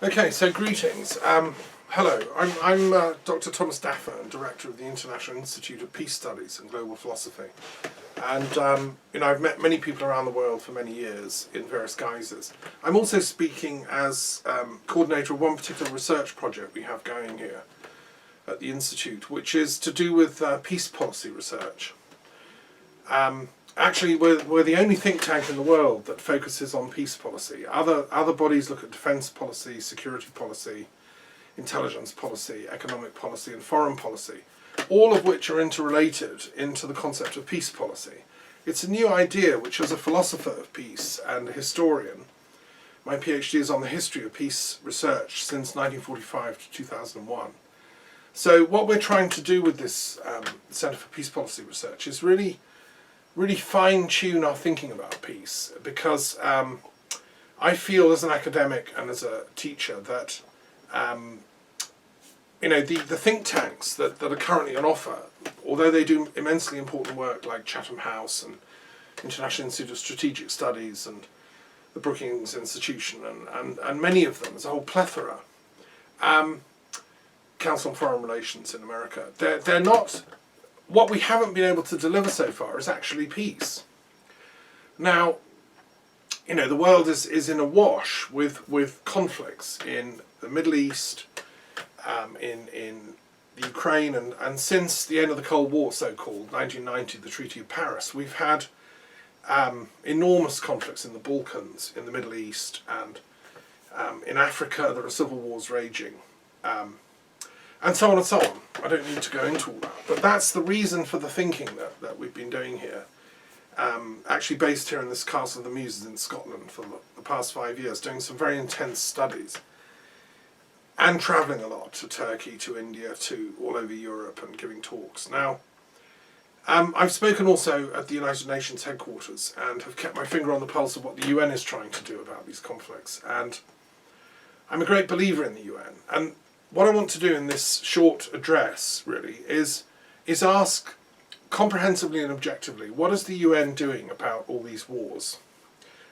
Okay, so greetings. Hello, I'm Dr. Thomas Daffern, Director of the International Institute of Peace Studies and Global Philosophy. And I've met many people around the world for many years in various guises. I'm also speaking as coordinator of one particular research project we have going here at the Institute, which is to do with peace policy research. Actually, we're the only think tank in the world that focuses on peace policy. Other bodies look at defence policy, security policy, intelligence policy, economic policy and foreign policy, all of which are interrelated into the concept of peace policy. It's a new idea which, as a philosopher of peace and a historian, my PhD is on the history of peace research since 1945 to 2001. So what we're trying to do with this Centre for Peace Policy Research is really fine-tune our thinking about peace, because I feel as an academic and as a teacher that the think tanks that are currently on offer, although they do immensely important work like Chatham House and International Institute of Strategic Studies and the Brookings Institution and many of them, there's a whole plethora, Council on Foreign Relations in America, they're not. What we haven't been able to deliver so far is actually peace. Now, the world is in a wash with conflicts in the Middle East, in the Ukraine, and since the end of the Cold War, so-called, 1990, the Treaty of Paris, we've had enormous conflicts in the Balkans, in the Middle East, and in Africa there are civil wars raging. And so on and so on. I don't need to go into all that. But that's the reason for the thinking that we've been doing here. Actually based here in this Castle of the Muses in Scotland for the past 5 years, doing some very intense studies. And travelling a lot to Turkey, to India, to all over Europe and giving talks. Now, I've spoken also at the United Nations headquarters and have kept my finger on the pulse of what the UN is trying to do about these conflicts. And I'm a great believer in the UN. And what I want to do in this short address, really, is ask comprehensively and objectively, what is the UN doing about all these wars?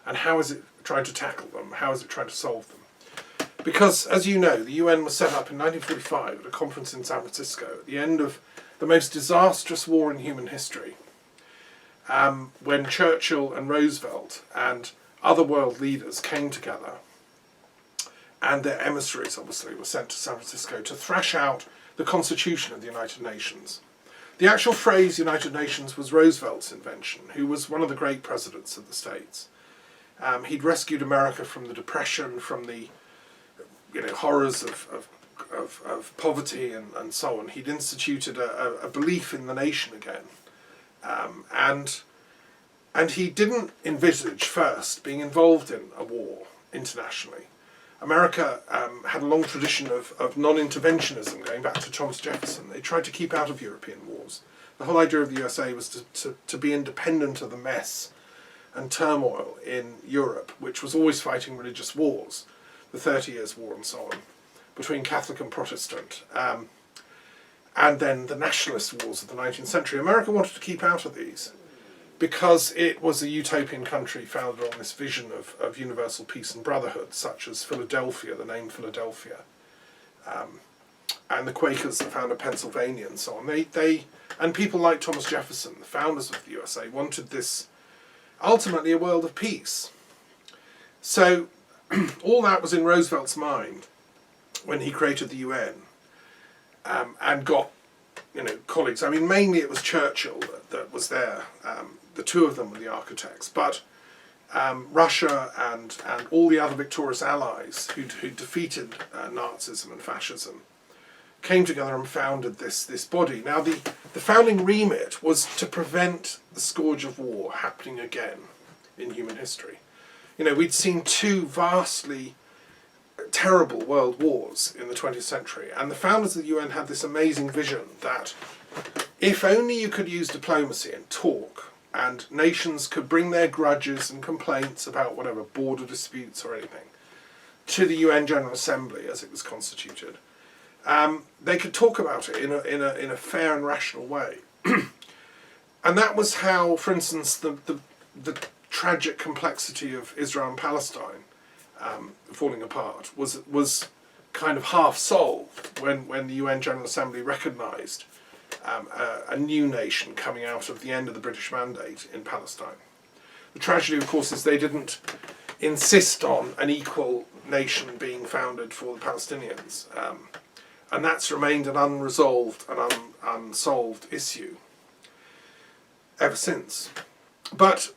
And how is it trying to tackle them? How is it trying to solve them? Because, as you know, the UN was set up in 1945 at a conference in San Francisco at the end of the most disastrous war in human history, when Churchill and Roosevelt and other world leaders came together, and their emissaries, obviously, were sent to San Francisco to thrash out the Constitution of the United Nations. The actual phrase United Nations was Roosevelt's invention, who was one of the great presidents of the States. He'd rescued America from the Depression, from the horrors of poverty and so on. He'd instituted a belief in the nation again. And he didn't envisage first being involved in a war internationally. America had a long tradition of non-interventionism going back to Thomas Jefferson. They tried to keep out of European wars. The whole idea of the USA was to be independent of the mess and turmoil in Europe, which was always fighting religious wars, the 30 Years' War and so on, between Catholic and Protestant, and then the nationalist wars of the 19th century. America wanted to keep out of these, because it was a utopian country founded on this vision of universal peace and brotherhood, such as Philadelphia, the name Philadelphia, and the Quakers, the founder of Pennsylvania, and so on. And people like Thomas Jefferson, the founders of the USA, wanted this, ultimately, a world of peace. So all that was in Roosevelt's mind when he created the UN, and got colleagues. I mean, mainly it was Churchill that was there. The two of them were the architects, but Russia and all the other victorious allies who defeated Nazism and fascism came together and founded this body. Now, the founding remit was to prevent the scourge of war happening again in human history. We'd seen two vastly terrible world wars in the 20th century, and the founders of the UN had this amazing vision that if only you could use diplomacy and talk, and nations could bring their grudges and complaints about whatever, border disputes or anything, to the UN General Assembly as it was constituted, they could talk about it in a fair and rational way. And that was how, for instance, the tragic complexity of Israel and Palestine falling apart was kind of half solved when the UN General Assembly recognised a new nation coming out of the end of the British Mandate in Palestine. The tragedy, of course, is they didn't insist on an equal nation being founded for the Palestinians, and that's remained an unresolved and unsolved issue ever since. But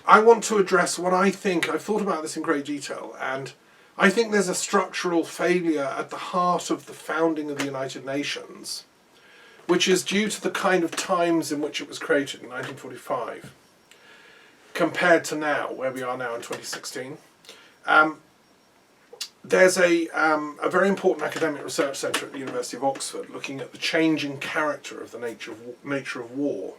I want to address what I think, I've thought about this in great detail, and I think there's a structural failure at the heart of the founding of the United Nations, which is due to the kind of times in which it was created in 1945, compared to now, where we are now in 2016. There's a very important academic research centre at the University of Oxford looking at the changing character of the nature of war.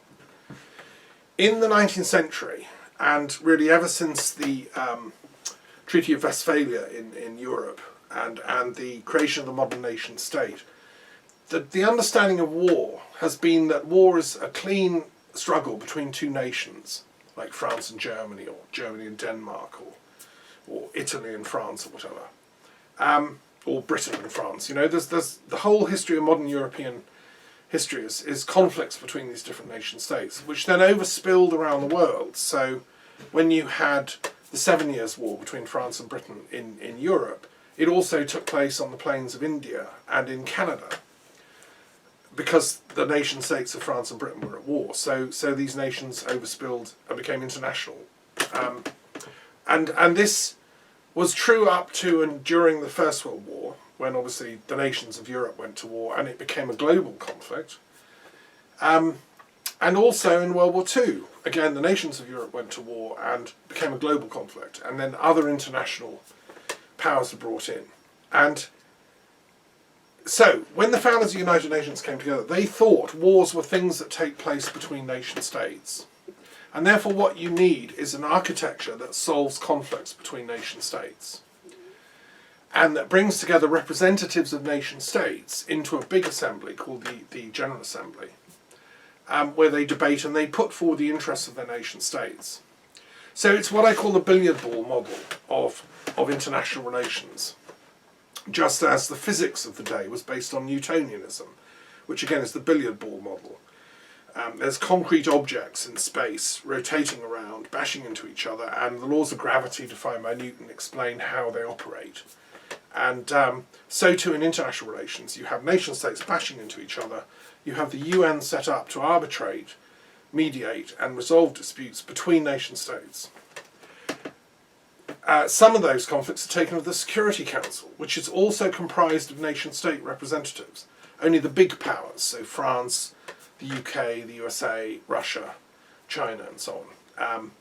In the 19th century, and really ever since the Treaty of Westphalia in Europe and the creation of the modern nation state, the understanding of war has been that war is a clean struggle between two nations, like France and Germany, or Germany and Denmark, or Italy and France, or whatever, or Britain and France. You know, there's the whole history of modern European history is conflicts between these different nation states, which then overspilled around the world. So when you had the 7 Years' War between France and Britain in Europe, it also took place on the plains of India and in Canada, because the nation states of France and Britain were at war. So these nations overspilled and became international. And this was true up to and during the First World War, when obviously the nations of Europe went to war and it became a global conflict. And also in World War II, again, the nations of Europe went to war and became a global conflict, and then other international powers were brought in. And so, when the founders of the United Nations came together, they thought wars were things that take place between nation states. And therefore what you need is an architecture that solves conflicts between nation states, and that brings together representatives of nation states into a big assembly called the General Assembly, where they debate and they put forward the interests of their nation states. So it's what I call the billiard ball model of international relations, just as the physics of the day was based on Newtonianism, which again is the billiard ball model. There's concrete objects in space rotating around, bashing into each other, and the laws of gravity defined by Newton explain how they operate. And so too in international relations, you have nation states bashing into each other. You have the UN set up to arbitrate, mediate, and resolve disputes between nation states. Some of those conflicts are taken with the Security Council, which is also comprised of nation-state representatives. Only the big powers, so France, the UK, the USA, Russia, China, and so on.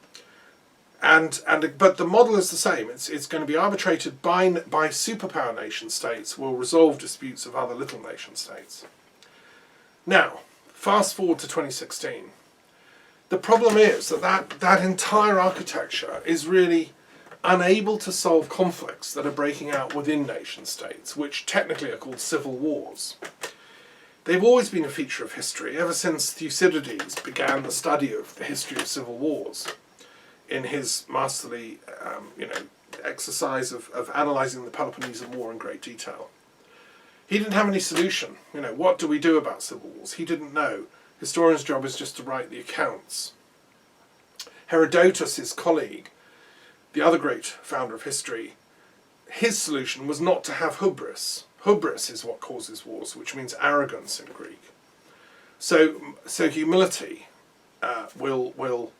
But the model is the same. It's going to be arbitrated by superpower nation states, will resolve disputes of other little nation states. Now, fast forward to 2016. The problem is that entire architecture is really unable to solve conflicts that are breaking out within nation states, which technically are called civil wars. They've always been a feature of history, ever since Thucydides began the study of the history of civil wars in his masterly exercise of analysing the Peloponnesian War in great detail. He didn't have any solution. What do we do about civil wars? He didn't know. Historian's job is just to write the accounts. Herodotus, his colleague, the other great founder of history, his solution was not to have hubris. Hubris is what causes wars, which means arrogance in Greek. So humility will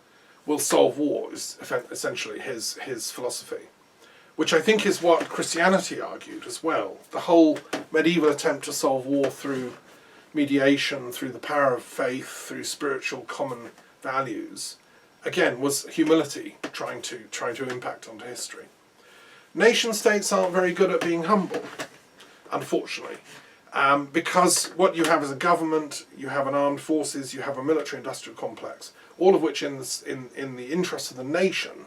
solve war is essentially his philosophy, which I think is what Christianity argued as well. The whole medieval attempt to solve war through mediation, through the power of faith, through spiritual common values, again, was humility trying to impact onto history. Nation states aren't very good at being humble, unfortunately, because what you have is a government, you have an armed forces, you have a military-industrial complex, all of which in the interest of the nation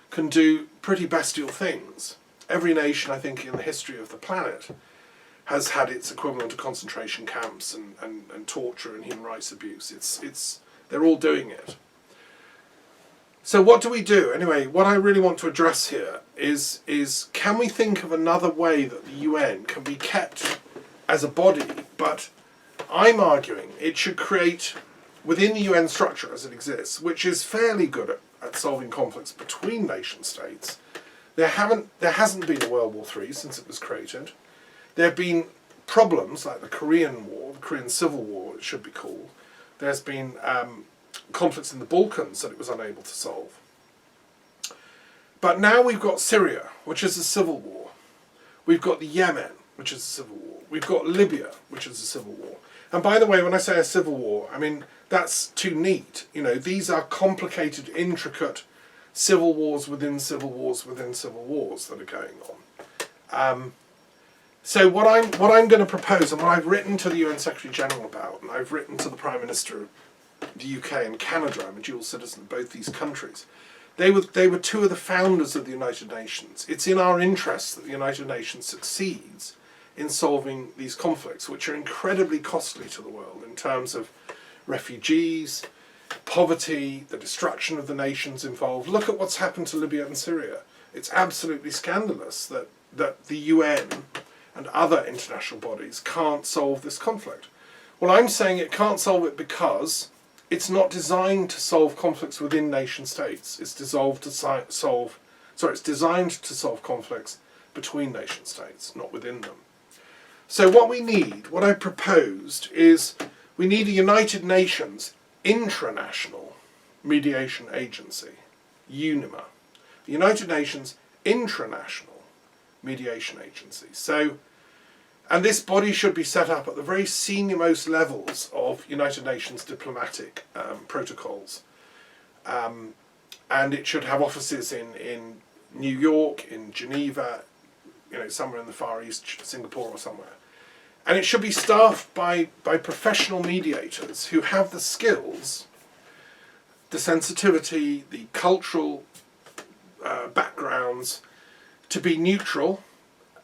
can do pretty bestial things. Every nation, I think, in the history of the planet has had its equivalent of concentration camps and torture and human rights abuse. They're all doing it. So what do we do? Anyway, what I really want to address here is can we think of another way that the UN can be kept as a body, but I'm arguing it should create, within the UN structure as it exists, which is fairly good at solving conflicts between nation states. There hasn't been a World War III since it was created. There have been problems like the Korean War, the Korean Civil War it should be called. There's been conflicts in the Balkans that it was unable to solve. But now we've got Syria, which is a civil war. We've got the Yemen, which is a civil war. We've got Libya, which is a civil war. And by the way, when I say a civil war, I mean, that's too neat. You know, these are complicated, intricate civil wars within civil wars within civil wars that are going on. So what I'm going to propose, and what I've written to the UN Secretary General about, and I've written to the Prime Minister of the UK and Canada, I'm a dual citizen of both these countries. They were two of the founders of the United Nations. It's in our interests that the United Nations succeeds in solving these conflicts, which are incredibly costly to the world in terms of refugees, poverty, the destruction of the nations involved. Look at what's happened to Libya and Syria. It's absolutely scandalous that the UN and other international bodies can't solve this conflict. Well, I'm saying it can't solve it because it's not designed to solve conflicts within nation states. It's designed to solve conflicts between nation states, not within them. So what I proposed is we need a United Nations Intranational Mediation Agency, UNIMA. The United Nations Intranational Mediation Agency. And this body should be set up at the very senior-most levels of United Nations diplomatic protocols. And it should have offices in New York, in Geneva, somewhere in the Far East, Singapore or somewhere. And it should be staffed by professional mediators who have the skills, the sensitivity, the cultural backgrounds to be neutral,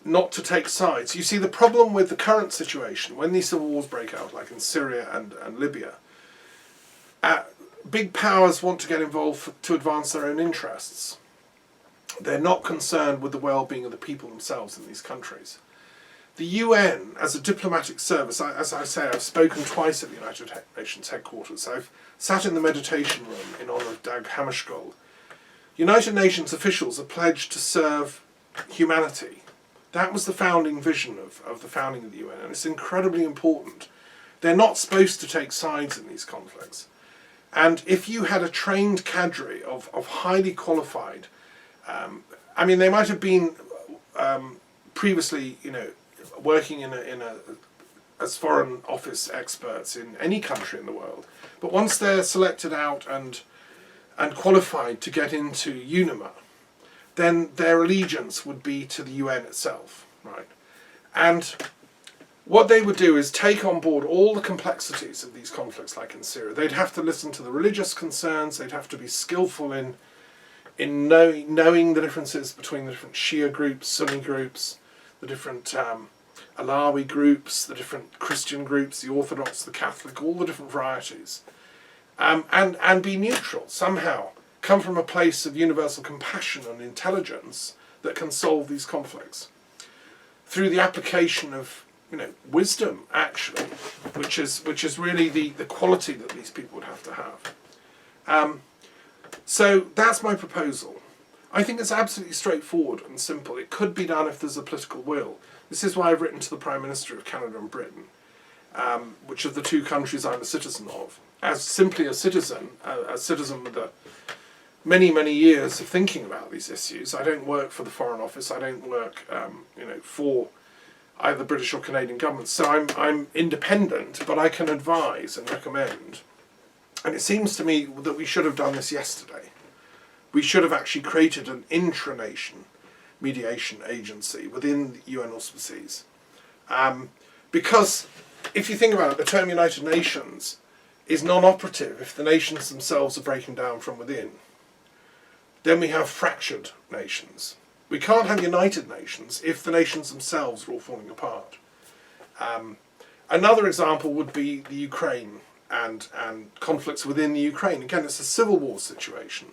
not to take sides. You see, the problem with the current situation, when these civil wars break out, like in Syria and Libya, big powers want to get involved to advance their own interests. They're not concerned with the well-being of the people themselves in these countries. The UN, as a diplomatic service, as I say, I've spoken twice at the United Nations headquarters. I've sat in the meditation room in honour of Dag Hammarskjöld. United Nations officials are pledged to serve humanity. That was the founding vision of the founding of the UN, and it's incredibly important. They're not supposed to take sides in these conflicts. And if you had a trained cadre of highly qualified, they might have been previously, working as foreign office experts in any country in the world, but once they're selected out and qualified to get into UNIMA, then their allegiance would be to the UN itself, right? And what they would do is take on board all the complexities of these conflicts, like in Syria. They'd have to listen to the religious concerns. They'd have to be skillful in knowing the differences between the different Shia groups, Sunni groups, the different Alawi groups, the different Christian groups, the Orthodox, the Catholic, all the different varieties, and be neutral somehow. Come from a place of universal compassion and intelligence that can solve these conflicts through the application of wisdom, actually, which is really the quality that these people would have to have. So that's my proposal. I think it's absolutely straightforward and simple. It could be done if there's a political will. This is why I've written to the Prime Minister of Canada and Britain, which of the two countries I'm a citizen of, as simply a citizen with many, many years of thinking about these issues. I don't work for the Foreign Office. I don't work, for either British or Canadian governments. So I'm independent, but I can advise and recommend. And it seems to me that we should have done this yesterday. We should have actually created an intranation mediation agency within the UN auspices. Because if you think about it, the term United Nations is non-operative if the nations themselves are breaking down from within. Then we have fractured nations. We can't have United Nations if the nations themselves are all falling apart. Another example would be the Ukraine and conflicts within the Ukraine. Again, it's a civil war situation.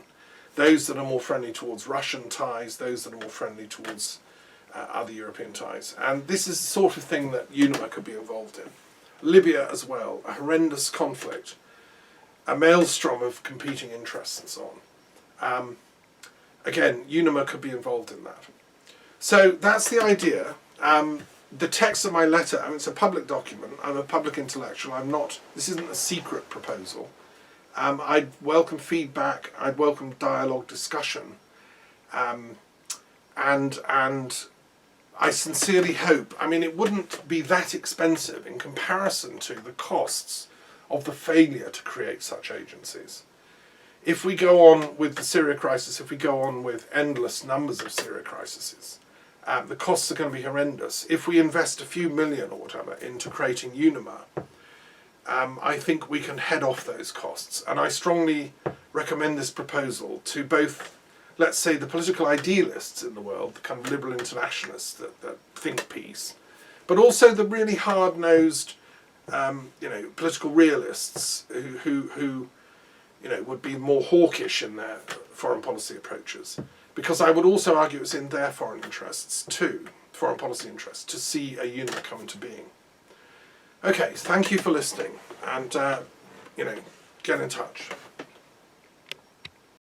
those that are more friendly towards Russian ties, those that are more friendly towards other European ties. And this is the sort of thing that UNIMA could be involved in. Libya as well, a horrendous conflict, a maelstrom of competing interests and so on. Again, UNIMA could be involved in that. So that's the idea. The text of my letter, I mean, it's a public document. I'm a public intellectual. I'm not, this isn't a secret proposal. I'd welcome feedback. I'd welcome dialogue, discussion. And I sincerely hope, I mean, it wouldn't be that expensive in comparison to the costs of the failure to create such agencies. If we go on with the Syria crisis, if we go on with endless numbers of Syria crises, the costs are going to be horrendous. If we invest a few million or whatever into creating UNIMA, I think we can head off those costs. And I strongly recommend this proposal to both, let's say, the political idealists in the world, the kind of liberal internationalists that think peace, but also the really hard-nosed, political realists who would be more hawkish in their foreign policy approaches. Because I would also argue it's in their foreign interests too, foreign policy interests, to see a UNIMA come into being. Okay, thank you for listening, and get in touch.